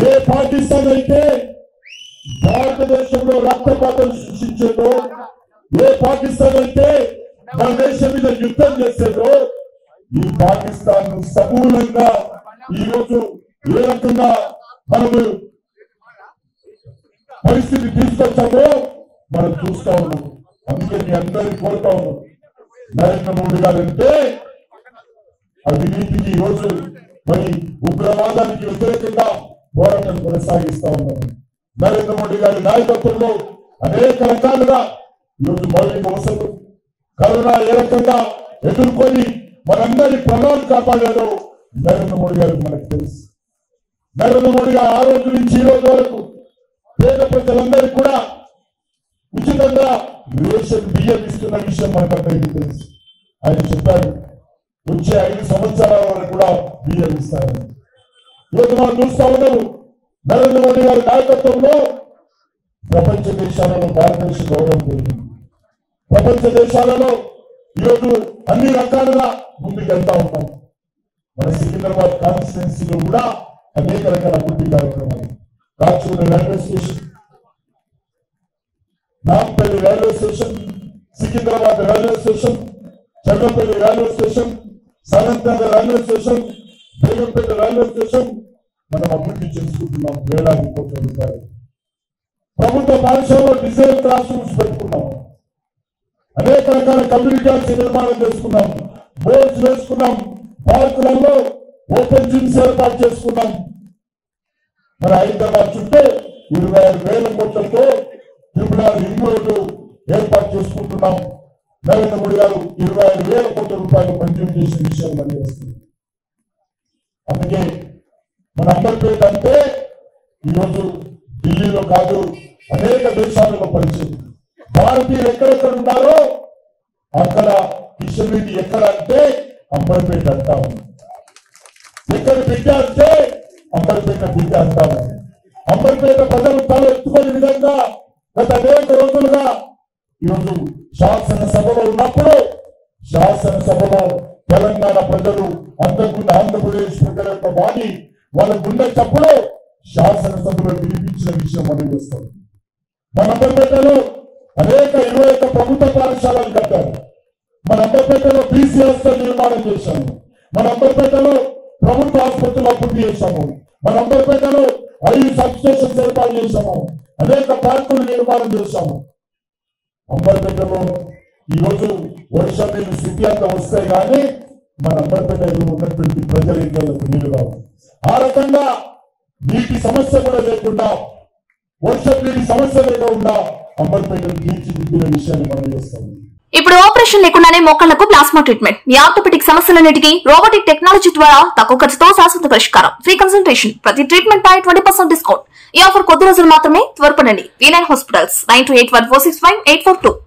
ఏ పాకిస్తాన్ అయితే భారతదేశంలో రక్తపాతం సృష్టించేదో, ఏ పాకిస్తాన్ అయితే మన దేశం మీద యుద్ధం చేసేదో, ఈ పాకిస్తాన్ సమూలంగా ఈ రోజు ఏ రకంగా మనము పరిస్థితి తీసుకొచ్చామో మనం చూస్తా ఉన్నాం. అందుకే మీ అందరినీ కోరుతా ఉన్నాం, నరేంద్ర మోడీ గారు అంటే అవినీతికి ఈ రోజు మరి ఉగ్రవాదానికి వ్యతిరేకంగా పోరాటం కొనసాగిస్తా ఉన్నారు. నరేంద్ర మోడీ గారి నాయకత్వంలో అనేక రకాలుగా ఈరోజు మౌలిక వసతులు కరోనా ఏ రకంగా ఎదుర్కొని మనందరి ప్రాణాలు కాపాడారో నరేంద్ర మోడీ గారికి మనకు తెలుసు. నరేంద్ర మోడీ గారు ఆ రోజు నుంచి ఈ రోజు వరకు పేద ప్రజలందరికీ కూడా ఉచితంగా రేషన్ బియ్యం ఇస్తున్న విషయం మనకందరికీ తెలుసు. ఆయన చెప్పారు వచ్చే 5 సంవత్సరాల వరకు కూడా బియ్యం ఇస్తారని. ఈరోజు మనం చూస్తా ఉన్నాము నరేంద్ర మోడీ గారి నాయకత్వంలో ప్రపంచ దేశాలలో భారతదేశ గౌరవం పెరిగింది. ప్రపంచ దేశాలలో ఈరోజు అన్ని రకాలుగా ముందుకు వెళ్తా ఉన్నాం. మన సికింద్రాబాద్ కాన్స్టిట్యున్సీలో కూడా అనేక రకాల అభివృద్ధి కార్యక్రమాలు, కాచూరు railway station, Nampally railway station, Secunderabad railway station, Chandrapalli railway station, Sanathnagar railway station, Begumpet railway station మనం అభివృద్ధి చేసుకుంటున్నాం. వేలాది కోట్ల రూపాయలు. ప్రభుత్వ పాఠశాలలో డిజైన్ క్లాస్ రూమ్స్ పెట్టుకున్నాం. అనేక రకాల కమ్యూనిటీ హాల్స్ నిర్మాణం చేసుకున్నాం. బోర్డ్స్ వేసుకున్నాం. పార్కులలో ఓపెన్ జిమ్స్ ఏర్పాటు చేసుకున్నాం. మరి హైదరాబాద్ చుట్టూ 25,000 కోట్లతో ట్రిపుల్ రింగ్ రోడ్డు ఏర్పాటు చేసుకుంటున్నాం. నరేంద్ర మోడీ గారు 25,000 కోట్ల రూపాయలు మంజూరు చేసిన విషయం పనిచేస్తుంది. అందుకే మన అంబర్పేట అంటే ఈరోజు ఢిల్లీలో కాదు అనేక దేశాలలో పరిచయం. భారతీయులు ఎక్కడెక్కడ ఉన్నారో అక్కడ కిషన్ రెడ్డి ఎక్కడ అంటే అంబర్పేట అంటాము. ఎక్కడ బిడ్డ అంటే అంబర్పేట బిడ్డ అంటాము. అంబర్పేట ప్రజలు తల ఎత్తుకునే విధంగా గత అనేక రోజులుగా ఈరోజు శాసనసభలో ఉన్నప్పుడు శాసనసభలో తెలంగాణ ప్రజలు అంతకుముందు ఆంధ్రప్రదేశ్ ప్రజల యొక్క వాణి వాళ్ళ గుండె చప్పుడు శాసనసభలో వినిపించిన విషయం మనం చేస్తాం. మన అంబర్పేటలో అనేక 21 ప్రభుత్వ పాఠశాలలు కట్టారు. మన అంబర్పేటలో బీసీ హాస్టల్ నిర్మాణం చేశాము. మన అంబర్పేటలో ప్రభుత్వ ఆసుపత్రులు అభివృద్ధి చేశాము. మన అంబర్పేటలో 5 సబ్ స్టేషన్స్ ఏర్పాటు చేశాము. అనేక పార్కులు నిర్మాణం చేశాము. అంబర్పేటలో ఈరోజు వర్షం నీళ్ళు సిటీ అంతా వస్తాయి కానీ మన అంబర్పేటలో ఉన్నటువంటి ప్రజల ఇళ్లకు నీళ్లు రావు. ఆ రకంగా నీటి సమస్య కూడా లేకుండా, వర్షం నీటి సమస్య లేకుండా అంబర్పేటను తీర్చిదిద్దిన విషయాన్ని మనం చేస్తాము. ఇప్పుడు ఆపరేషన్ లేకుండానే మోకాళ్లకు ప్లాస్మా ట్రీట్మెంట్. మీ ఆర్థోపెడిక్ సమస్యలన్నిటికీ రోబోటిక్ టెక్నాలజీ ద్వారా తక్కువ ఖర్చుతో శాశ్వత పరిష్కారం. Free consultation. ప్రతి ట్రీట్మెంట్ పై 20% డిస్కౌంట్. ఈ ఆఫర్ కొద్ది రోజులు మాత్రమే. త్వరపడండి. V9 hospitals 9281465842.